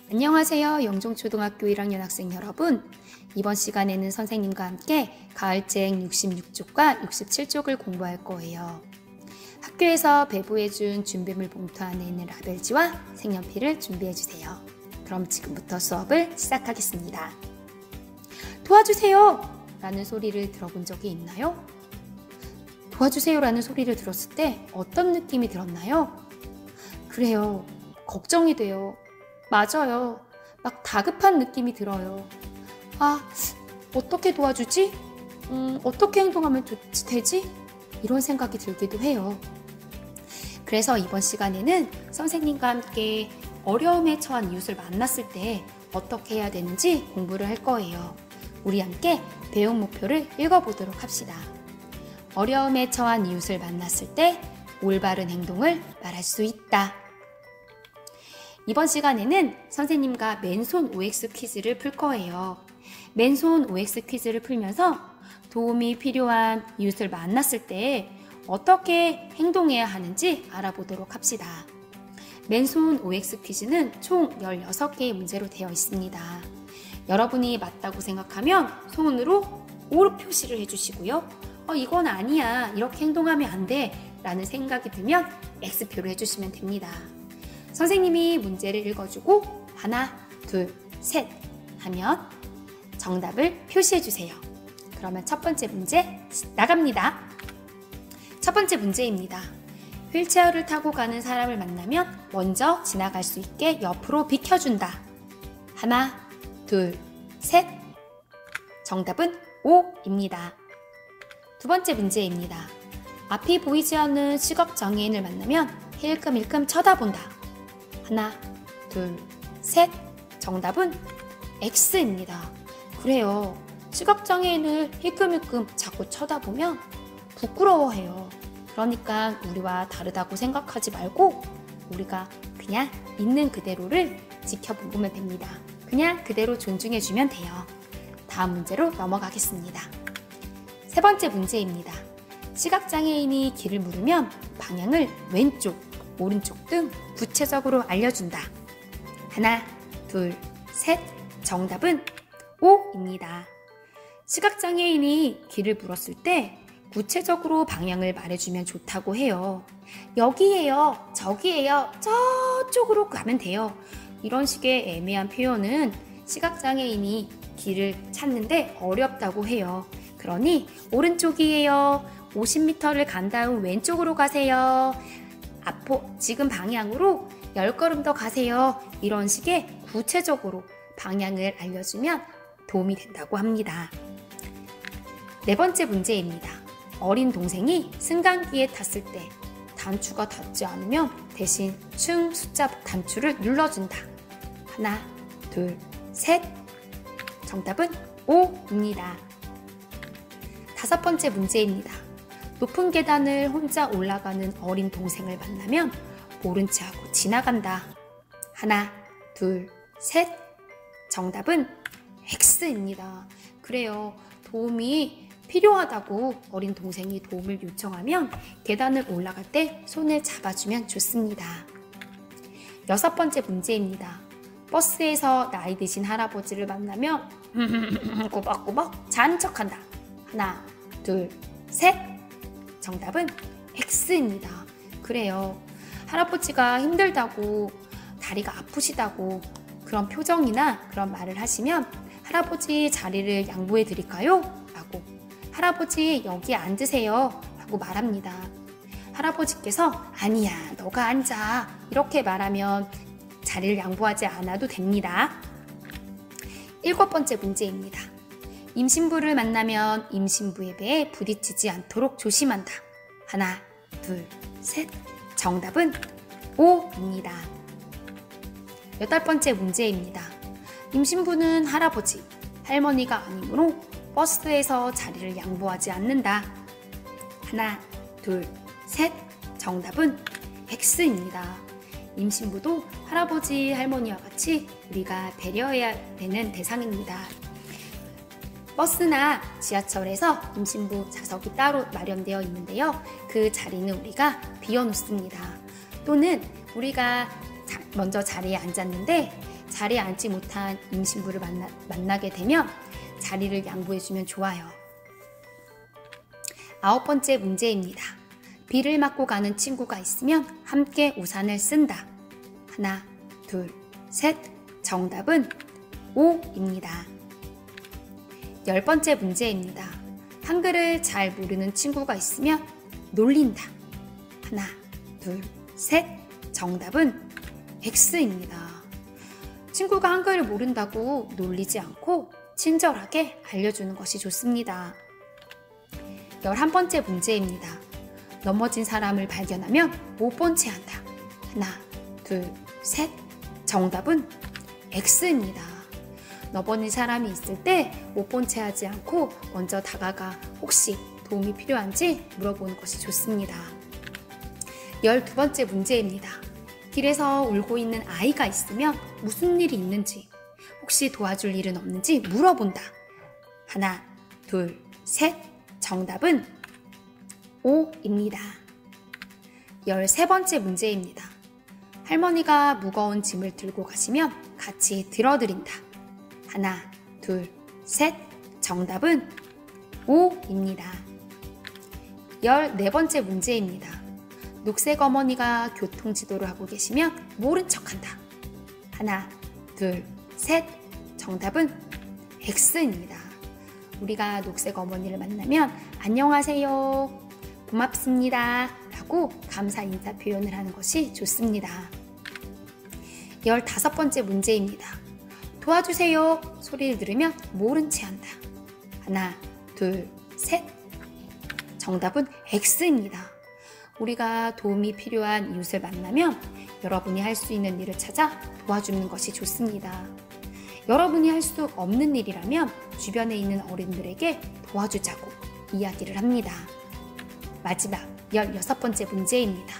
안녕하세요. 영종초등학교 1학년 학생 여러분. 이번 시간에는 선생님과 함께 가을책 66쪽과 67쪽을 공부할 거예요. 학교에서 배부해준 준비물 봉투 안에 있는 라벨지와 색연필을 준비해주세요. 그럼 지금부터 수업을 시작하겠습니다. 도와주세요! 라는 소리를 들어본 적이 있나요? 도와주세요 라는 소리를 들었을 때 어떤 느낌이 들었나요? 그래요. 걱정이 돼요. 맞아요. 막 다급한 느낌이 들어요. 어떻게 도와주지? 어떻게 행동하면 되지? 이런 생각이 들기도 해요. 그래서 이번 시간에는 선생님과 함께 어려움에 처한 이웃을 만났을 때 어떻게 해야 되는지 공부를 할 거예요. 우리 함께 배움 목표를 읽어보도록 합시다. 어려움에 처한 이웃을 만났을 때 올바른 행동을 말할 수 있다. 이번 시간에는 선생님과 맨손 OX 퀴즈를 풀 거예요. 맨손 OX 퀴즈를 풀면서 도움이 필요한 이웃을 만났을 때 어떻게 행동해야 하는지 알아보도록 합시다. 맨손 OX 퀴즈는 총 16개의 문제로 되어 있습니다. 여러분이 맞다고 생각하면 손으로 O 표시를 해주시고요. 이건 아니야. 이렇게 행동하면 안 돼. 라는 생각이 들면 X표를 해주시면 됩니다. 선생님이 문제를 읽어주고 하나, 둘, 셋 하면 정답을 표시해주세요. 그러면 첫 번째 문제 나갑니다. 첫 번째 문제입니다. 휠체어를 타고 가는 사람을 만나면 먼저 지나갈 수 있게 옆으로 비켜준다. 하나, 둘, 셋. 정답은 O입니다. 두 번째 문제입니다. 앞이 보이지 않는 시각장애인을 만나면 힐끔힐끔 쳐다본다. 하나, 둘, 셋. 정답은 X입니다. 그래요. 시각장애인을 힐끔힐끔 자꾸 쳐다보면 부끄러워해요. 그러니까 우리와 다르다고 생각하지 말고 우리가 그냥 있는 그대로를 지켜보면 됩니다. 그냥 그대로 존중해주면 돼요. 다음 문제로 넘어가겠습니다. 세 번째 문제입니다. 시각장애인이 길을 물으면 방향을 왼쪽, 오른쪽 등 구체적으로 알려준다. 하나, 둘, 셋. 정답은 O입니다. 시각장애인이 길을 물었을 때 구체적으로 방향을 말해주면 좋다고 해요. 여기에요, 저기에요, 저쪽으로 가면 돼요. 이런 식의 애매한 표현은 시각장애인이 길을 찾는데 어렵다고 해요. 그러니 오른쪽이에요. 50m를 간 다음 왼쪽으로 가세요. 지금 방향으로 10걸음 더 가세요. 이런 식의 구체적으로 방향을 알려주면 도움이 된다고 합니다. 네 번째 문제입니다. 어린 동생이 승강기에 탔을 때 단추가 닿지 않으면 대신 층 숫자 단추를 눌러준다. 하나, 둘, 셋. 정답은 O입니다. 다섯 번째 문제입니다. 높은 계단을 혼자 올라가는 어린 동생을 만나면 모른 채 하고 지나간다. 하나, 둘, 셋. 정답은 X입니다. 그래요. 도움이 필요하다고 어린 동생이 도움을 요청하면 계단을 올라갈 때 손을 잡아주면 좋습니다. 여섯 번째 문제입니다. 버스에서 나이 드신 할아버지를 만나면 꼬박꼬박 자는 척한다. 하나, 둘, 셋. 정답은 X입니다. 그래요. 할아버지가 힘들다고 다리가 아프시다고 그런 표정이나 그런 말을 하시면 할아버지 자리를 양보해 드릴까요? 라고 할아버지 여기 앉으세요 라고 말합니다. 할아버지께서 아니야 너가 앉아 이렇게 말하면 자리를 양보하지 않아도 됩니다. 일곱 번째 문제입니다. 임신부를 만나면 임신부의 배에 부딪히지 않도록 조심한다. 하나, 둘, 셋. 정답은 O입니다. 여덟 번째 문제입니다. 임신부는 할아버지, 할머니가 아니므로 버스에서 자리를 양보하지 않는다. 하나, 둘, 셋. 정답은 X입니다. 임신부도 할아버지, 할머니와 같이 우리가 배려해야 되는 대상입니다. 버스나 지하철에서 임신부 좌석이 따로 마련되어 있는데요. 그 자리는 우리가 비워놓습니다. 또는 우리가 먼저 자리에 앉았는데 자리에 앉지 못한 임신부를 만나게 되면 자리를 양보해주면 좋아요. 9번째 문제입니다. 비를 맞고 가는 친구가 있으면 함께 우산을 쓴다. 하나, 둘, 셋. 정답은 5입니다. 10번째 문제입니다. 한글을 잘 모르는 친구가 있으면 놀린다. 하나, 둘, 셋. 정답은 X입니다. 친구가 한글을 모른다고 놀리지 않고 친절하게 알려주는 것이 좋습니다. 11번째 문제입니다. 넘어진 사람을 발견하면 못 본 채 한다. 하나, 둘, 셋. 정답은 X입니다. 넘어진 사람이 있을 때 못 본 채 하지 않고 먼저 다가가 혹시 도움이 필요한지 물어보는 것이 좋습니다. 12번째 문제입니다. 길에서 울고 있는 아이가 있으면 무슨 일이 있는지, 혹시 도와줄 일은 없는지 물어본다. 하나, 둘, 셋. 정답은 5입니다. 13번째 문제입니다. 할머니가 무거운 짐을 들고 가시면 같이 들어드린다. 하나, 둘, 셋. 정답은 5입니다. 14번째 문제입니다. 녹색 어머니가 교통지도를 하고 계시면 모른 척한다. 하나, 둘, 셋. 정답은 X입니다. 우리가 녹색 어머니를 만나면 안녕하세요, 고맙습니다 라고 감사 인사 표현을 하는 것이 좋습니다. 15번째 문제입니다. 도와주세요 소리를 들으면 모른 채 한다. 하나, 둘, 셋. 정답은 X입니다. 우리가 도움이 필요한 이웃을 만나면 여러분이 할 수 있는 일을 찾아 도와주는 것이 좋습니다. 여러분이 할 수 없는 일이라면 주변에 있는 어른들에게 도와주자고 이야기를 합니다. 마지막 16번째 문제입니다.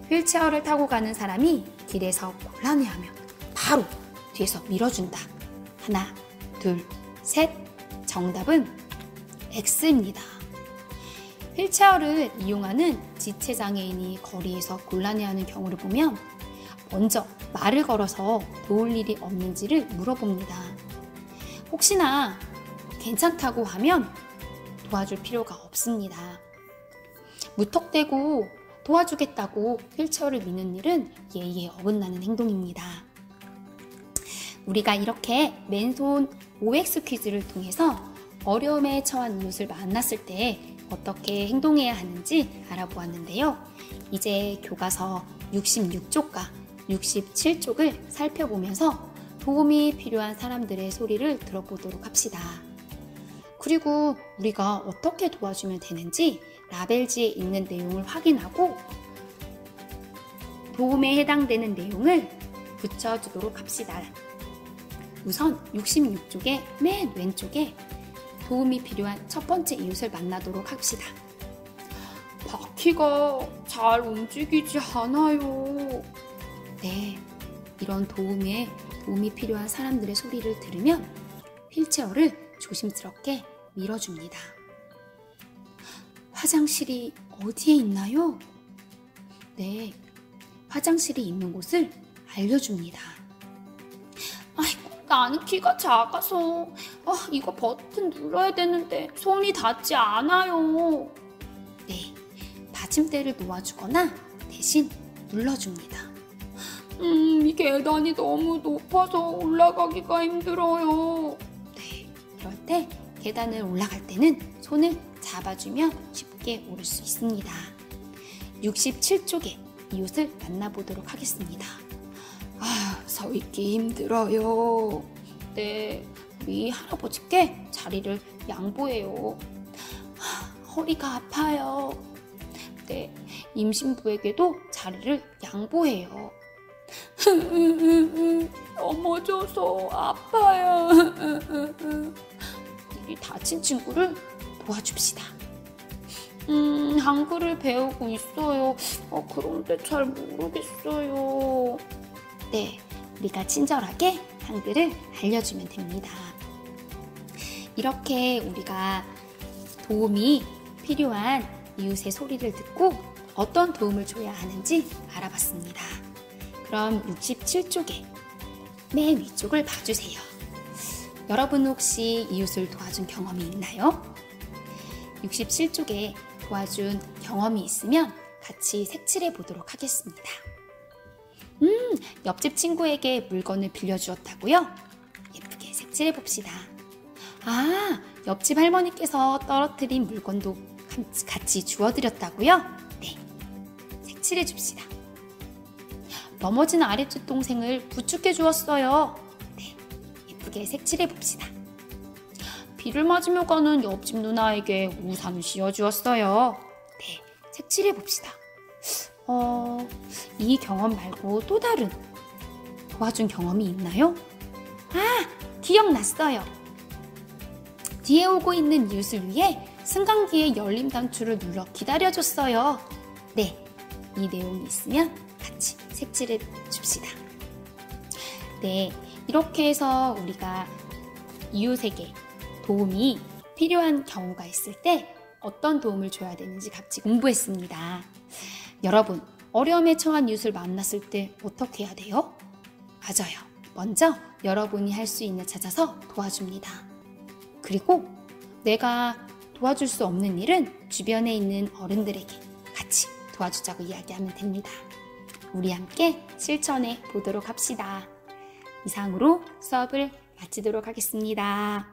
휠체어를 타고 가는 사람이 길에서 곤란해하면 바로 뒤에서 밀어준다. 하나, 둘, 셋. 정답은 X입니다. 휠체어를 이용하는 지체장애인이 거리에서 곤란해하는 경우를 보면 먼저 말을 걸어서 도울 일이 없는지를 물어봅니다. 혹시나 괜찮다고 하면 도와줄 필요가 없습니다. 무턱대고 도와주겠다고 휠체어를 미는 일은 예의에 어긋나는 행동입니다. 우리가 이렇게 맨손 OX 퀴즈를 통해서 어려움에 처한 이웃을 만났을 때 어떻게 행동해야 하는지 알아보았는데요. 이제 교과서 66쪽과 67쪽을 살펴보면서 도움이 필요한 사람들의 소리를 들어보도록 합시다. 그리고 우리가 어떻게 도와주면 되는지 라벨지에 있는 내용을 확인하고 도움에 해당되는 내용을 붙여주도록 합시다. 우선 66쪽의 맨 왼쪽에 도움이 필요한 첫 번째 이웃을 만나도록 합시다. 바퀴가 잘 움직이지 않아요. 네, 이런 도움이 필요한 사람들의 소리를 들으면 휠체어를 조심스럽게 밀어줍니다. 화장실이 어디에 있나요? 네, 화장실이 있는 곳을 알려줍니다. 아이고, 나는 키가 작아서 이거 버튼 눌러야 되는데 손이 닿지 않아요. 네, 받침대를 놓아주거나 대신 눌러줍니다. 이 계단이 너무 높아서 올라가기가 힘들어요. 네, 그럴 때 계단을 올라갈 때는 손을 잡아주면 쉽게 오를 수 있습니다. 67쪽의 이웃을 만나보도록 하겠습니다. 서 있기 힘들어요. 네, 우리 할아버지께 자리를 양보해요. 허리가 아파요. 네, 임신부에게도 자리를 양보해요. 넘어져서 아파요. 우리 다친 친구를 도와줍시다. 한글을 배우고 있어요. 그런데 잘 모르겠어요. 네, 우리가 친절하게 한글을 알려주면 됩니다. 이렇게 우리가 도움이 필요한 이웃의 소리를 듣고 어떤 도움을 줘야 하는지 알아봤습니다. 그럼 67쪽에 맨 위쪽을 봐주세요. 여러분 혹시 이웃을 도와준 경험이 있나요? 67쪽에 도와준 경험이 있으면 같이 색칠해 보도록 하겠습니다. 옆집 친구에게 물건을 빌려주었다고요? 예쁘게 색칠해 봅시다. 아, 옆집 할머니께서 떨어뜨린 물건도 같이 주워드렸다고요? 네, 색칠해 줍시다. 넘어진 아랫집 동생을 부축해 주었어요. 네, 예쁘게 색칠해 봅시다. 비를 맞으며 가는 옆집 누나에게 우산을 씌워주었어요. 네, 색칠해 봅시다. 이 경험 말고 또 다른 도와준 경험이 있나요? 아, 기억났어요. 뒤에 오고 있는 이웃을 위해 승강기의 열림 단추를 눌러 기다려줬어요. 네, 이 내용이 있으면 같이 색칠해 줍시다. 네, 이렇게 해서 우리가 이웃에게 도움이 필요한 경우가 있을 때 어떤 도움을 줘야 되는지 같이 공부했습니다. 여러분, 어려움에 처한 이웃을 만났을 때 어떻게 해야 돼요? 맞아요. 먼저 여러분이 할 수 있는 찾아서 도와줍니다. 그리고 내가 도와줄 수 없는 일은 주변에 있는 어른들에게 같이 도와주자고 이야기하면 됩니다. 우리 함께 실천해 보도록 합시다. 이상으로 수업을 마치도록 하겠습니다.